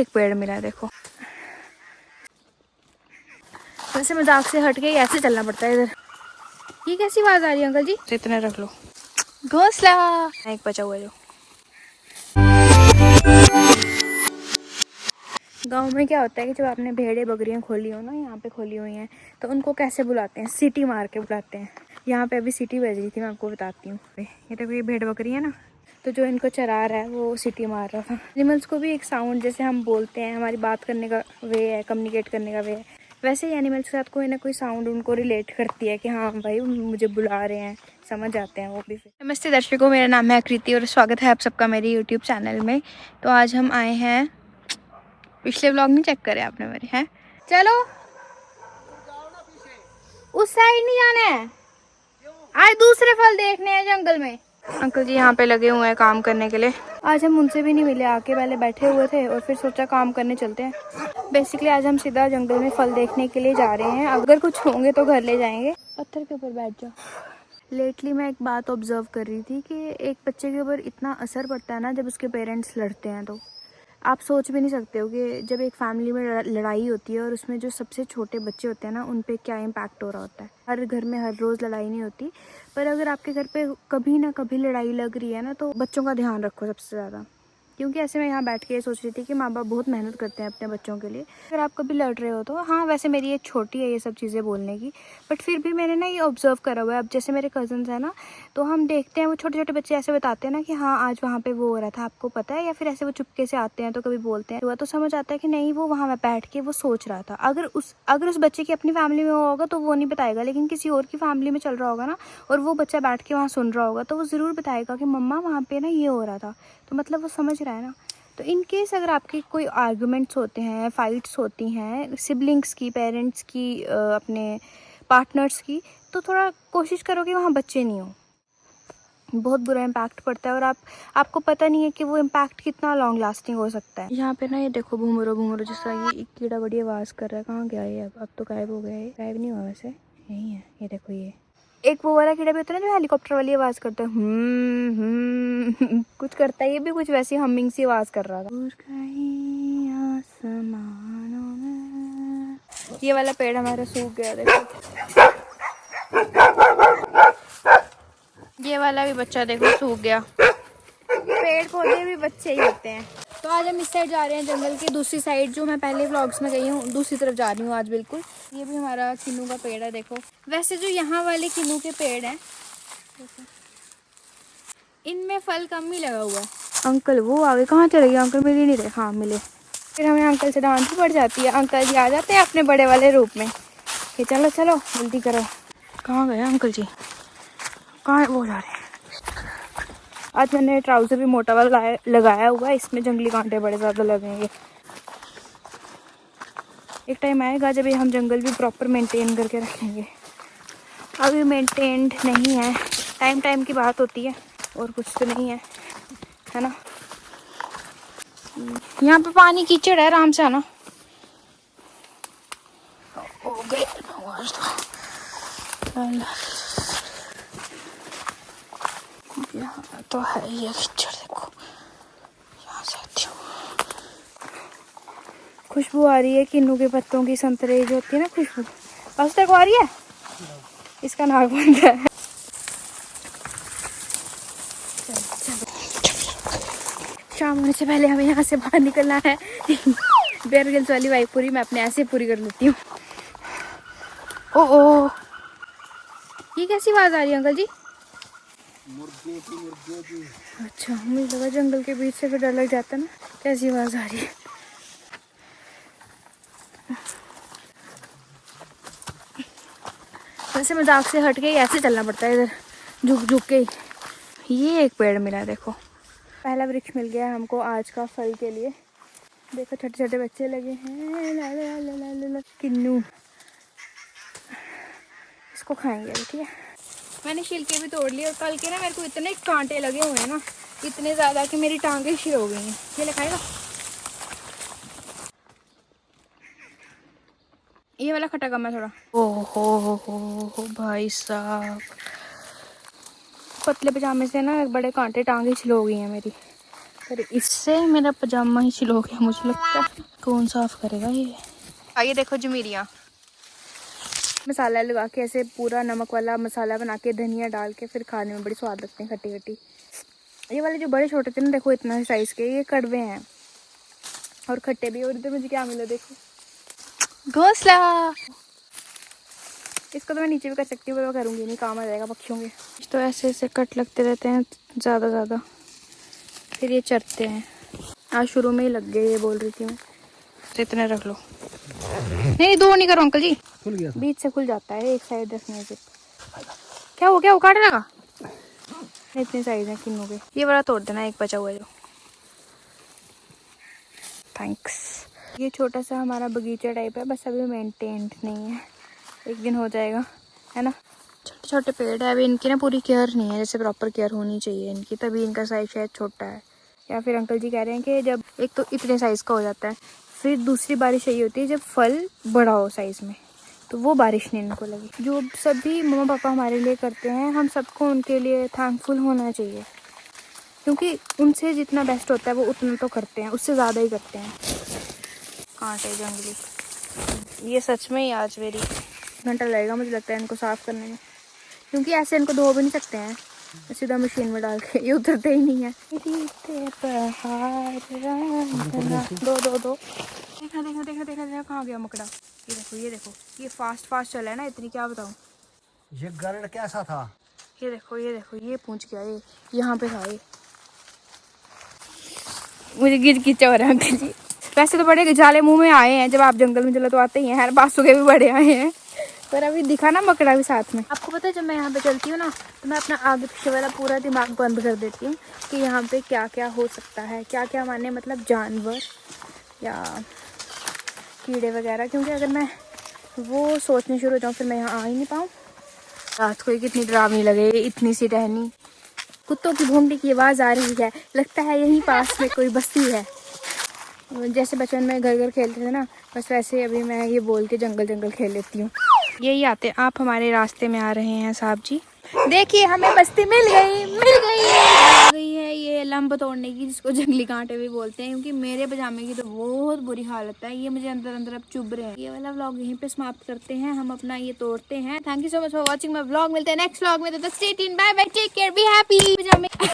एक पेड़ मिला है देखो। वैसे मजाक से हट के ऐसे चलना पड़ता है इधर। ये कैसी आवाज आ रही है अंकल जी? इतने रख लो। घोंसला एक बचा हुआ है जो। गांव में क्या होता है कि जब आपने भेड़े बकरियां खोली हो ना, यहाँ पे खोली हुई हैं, तो उनको कैसे बुलाते हैं? सीटी मार के बुलाते हैं। यहाँ पे अभी सीटी बज रही थी, मैं आपको बताती हूँ। ये देखो ये भेड़ बकरी है ना, तो जो इनको चरा रहा है वो सीटी मार रहा था। एनिमल्स को भी एक साउंड, जैसे हम बोलते हैं, हमारी बात करने का वे है, कम्युनिकेट करने का वे है, वैसे ही एनिमल्स के साथ कोई ना कोई साउंड उनको रिलेट करती है कि हाँ भाई मुझे बुला रहे हैं, समझ आते हैं वो भी। नमस्ते दर्शकों, मेरा नाम है आकृति और स्वागत है आप सबका मेरे यूट्यूब चैनल में। तो आज हम आए हैं, पिछले व्लॉग नहीं चेक करे आपने मेरे, हैं? चलो उस साइड नहीं जाना है, आज दूसरे फल देखने हैं जंगल में। अंकल जी यहाँ पे लगे हुए हैं काम करने के लिए। आज हम उनसे भी नहीं मिले, आके पहले बैठे हुए थे और फिर सोचा काम करने चलते हैं। बेसिकली आज हम सीधा जंगल में फल देखने के लिए जा रहे हैं, अगर कुछ होंगे तो घर ले जाएंगे। पत्थर के ऊपर बैठ जाओ। लेटली मैं एक बात ऑब्जर्व कर रही थी कि एक बच्चे के ऊपर इतना असर पड़ता है ना जब उसके पेरेंट्स लड़ते हैं। तो आप सोच भी नहीं सकते हो कि जब एक फैमिली में लड़ाई होती है और उसमें जो सबसे छोटे बच्चे होते हैं ना, उन पे क्या इम्पैक्ट हो रहा होता है। हर घर में हर रोज़ लड़ाई नहीं होती, पर अगर आपके घर पे कभी ना कभी लड़ाई लग रही है ना, तो बच्चों का ध्यान रखो सबसे ज़्यादा। क्योंकि ऐसे मैं यहाँ बैठ के सोच रही थी कि माँ बाप बहुत मेहनत करते हैं अपने बच्चों के लिए। अगर आप कभी लड़ रहे हो तो हाँ, वैसे मेरी एज छोटी है ये सब चीज़ें बोलने की, बट फिर भी मैंने ना ये ऑब्जर्व करा हुआ है। अब जैसे मेरे कजन्स हैं ना, तो हम देखते हैं वो छोटे छोटे बच्चे ऐसे बताते हैं ना कि हाँ आज वहाँ पे वो हो रहा था, आपको पता है, या फिर ऐसे वो चुपके से आते हैं तो कभी बोलते हैं, तो समझ आता है कि नहीं वो वहाँ बैठ के वो सोच रहा था। अगर उस बच्चे की अपनी फैमिली में होगा तो वो नहीं बताएगा, लेकिन किसी और की फैमिली में चल रहा होगा ना और वो बच्चा बैठ के वहाँ सुन रहा होगा, तो वो ज़रूर बताएगा कि मम्मा वहाँ पे ना ये हो रहा था। तो मतलब वो समझ रहा है ना। तो इन केस अगर आपके कोई आर्गुमेंट्स होते हैं, फाइट्स होती हैं सिबलिंग्स की, पेरेंट्स की, अपने पार्टनर्स की, तो थोड़ा कोशिश करो कि वहाँ बच्चे नहीं हो। बहुत बुरा इम्पैक्ट पड़ता है और आपको पता नहीं है कि वो इम्पैक्ट कितना लॉन्ग लास्टिंग हो सकता है। यहाँ पे ना ये देखो घूमरो जैसा ये कीड़ा बड़ी आवाज़ कर रहा है। कहाँ गया ये? अब तो गायब हो गया है। गायब नहीं हुआ वैसे, यही है। ये देखो ये एक वो वाला कीड़ा भी होता है ना जो हेलीकॉप्टर वाली आवाज़ करता है, कुछ करता है ये भी, कुछ वैसी हमिंग सी आवाज़ कर रहा था। ये वाला पेड़ हमारा सूख गया देखो। ये वाला भी बच्चा देखो सूख गया। पेड़ पौधे भी बच्चे ही होते हैं। तो आज हम इस साइड जा रहे हैं, जंगल की दूसरी साइड, जो मैं पहले व्लॉग्स में गई हूँ दूसरी तरफ जा रही हूँ आज बिल्कुल। ये भी हमारा किन्नू का पेड़ है देखो। वैसे जो यहाँ वाले किन्नू के पेड़ हैं इनमें फल कम ही लगा हुआ है। अंकल वो आगे कहाँ चले गए? अंकल मिल ही नहीं रहे। हाँ मिले। फिर हमें अंकल से डांट भी पड़ जाती है। अंकल जी आ जाते हैं अपने बड़े वाले रूप में कि चलो चलो जल्दी करो। कहाँ गए अंकल जी? कहाँ वो जा रहे हैं? आज मैंने ट्राउज़र भी मोटा वाला लगाया हुआ है, इसमें जंगली कांटे बड़े ज़्यादा लगेंगे। एक टाइम आएगा जब ये हम जंगल भी प्रॉपर मेंटेन करके रखेंगे। अभी मेंटेन्ड नहीं है, टाइम की बात होती है और कुछ तो नहीं है ना। यहाँ पे पानी कीचड़ है, आराम से आना। हो गए यहाँ तो है ये कीचड़, देखो यहाँ से आती हूँ। खुशबू आ रही है किन्नू के पत्तों की, संतरे जो होती है ना खुशबू, बस तक आ रही है। इसका नाक बंद है। शाम होने से पहले हमें यहाँ से बाहर निकलना है। बेयर ग्रिल्स वाली वाइब पूरी मैं अपने ऐसे पूरी कर लेती हूँ। ओ ये कैसी आवाज आ रही है अंकल जी? मुर्गे की। अच्छा, मुझे लगा जंगल के बीच से फिर डर लग जाता है ना, कैसी आवाज आ रही है। वैसे मजाक से हट के ऐसे चलना पड़ता है इधर, झुक के। ये एक पेड़ मिला है देखो, पहला वृक्ष मिल गया हमको आज का फल के लिए। देखो छोटे छोटे बच्चे लगे हैं, ला ला ला ला ला। किन्नू इसको खाएंगे अभी, ठीक है। मैंने छिलके भी तोड़ लिए और कल के ना मेरे को इतने कांटे लगे हुए हैं ना, इतने ज़्यादा कि मेरी टांगें शी हो गई हैं। ये ले खाएगा? ये वाला खट्टा कम है थोड़ा। हो भाई साहब, पतले पजामे से ना बड़े कांटे टांगे छिल हो गई हैं मेरी। पर इससे मेरा पजामा ही छिलो गया मुझे लगता है। कौन साफ करेगा ये? आइए देखो जमीरियाँ मसाला लगा के ऐसे पूरा नमक वाला मसाला बना के धनिया डाल के फिर खाने में बड़ी स्वाद लगते हैं, खट्टी खट्टी। ये वाले जो बड़े छोटे थे ना, देखो इतना साइज के, ये कड़वे हैं और खट्टे भी। और इधर मुझे क्या मिला देखो, घोंसला। इसको तो मैं नीचे भी कर सकती हूँ पर मैं करूँगी नहीं, काम आ जाएगा पक्षियों के। तो ऐसे ऐसे कट लगते रहते हैं ज़्यादा, फिर ये चरते हैं। आज शुरू में ही लग गए, ये बोल रही थी मैं। तो इतने रख लो। नहीं दो नहीं करो अंकल जी, खुल गया, बीच से खुल जाता है एक साइड रखने से। क्या हो गया, वो काटने लगा? इतने साइज है किन्नों के। ये वाला तोड़ देना, एक बचा हुआ है जो। थैंक्स। ये छोटा सा हमारा बगीचा टाइप है, बस अभी मेंटेन्ड नहीं है, एक दिन हो जाएगा, है ना। छोटे छोटे पेड़ है, अभी इनकी ना पूरी केयर नहीं है, जैसे प्रॉपर केयर होनी चाहिए इनकी, तभी इनका साइज शायद छोटा है। या फिर अंकल जी कह रहे हैं कि जब एक तो इतने साइज़ का हो जाता है, फिर दूसरी बारिश चाहिए होती है जब फल बड़ा हो साइज़ में, तो वो बारिश नहीं इनको लगी। जो सभी मम्मा पापा हमारे लिए करते हैं, हम सबको उनके लिए थैंकफुल होना चाहिए, क्योंकि उनसे जितना बेस्ट होता है वो उतना तो करते हैं, उससे ज़्यादा ही करते हैं। कांटे जंगली, ये सच में ही आज मेरी घंटा लगेगा मुझे लगता है इनको साफ़ करने में, क्योंकि ऐसे इनको धो भी नहीं सकते हैं सीधा मशीन में डाल के, ये उतरते ही नहीं है। दो देखा कहाँ गया मकड़ा। ये देखो ये फास्ट चला है ना इतनी, क्या बताऊँ। ये गरुड़ कैसा था? ये देखो ये पूंछ गया, ये यहाँ पे था। ये मुझे गिच हो रहा है अंकल जी। वैसे तो बड़े जाले मुंह में आए हैं, जब आप जंगल में चलो तो आते ही हैं, बासु के भी बड़े आए हैं, पर अभी दिखा ना मकड़ा भी साथ में। आपको पता है जब मैं यहाँ पे चलती हूँ ना, तो मैं अपना आगे पीछे वाला पूरा दिमाग बंद कर देती हूँ कि यहाँ पे क्या क्या हो सकता है, क्या क्या माने मतलब जानवर या कीड़े वगैरह, क्योंकि अगर मैं वो सोचने शुरू हो जाऊँ फिर मैं यहाँ आ ही नहीं पाऊँ। रात को ही कितनी डरावनी लगे, इतनी सी टहनी। कुत्तों की भौंकने की आवाज़ आ रही है, लगता है यहीं पास में कोई बस्ती है। जैसे बचपन में घर खेलते थे ना, बस वैसे अभी मैं ये बोल के जंगल खेल लेती हूँ। यही आते, आप हमारे रास्ते में आ रहे हैं साहब जी, देखिए हमें बस्ती मिल गई है ये लंब तोड़ने की, जिसको जंगली कांटे भी बोलते हैं, क्योंकि मेरे पजामे की तो बहुत बुरी हालत है, ये मुझे अंदर अब चुभ रहे हैं। ये वाला व्लॉग यहीं पे समाप्त करते हैं, हम अपना ये तोड़ते हैं। Thank you so much for watching my vlog, मिलते हैं नेक्स्ट व्लॉग में, तो stay tuned, bye bye, take care, be happy. पजामे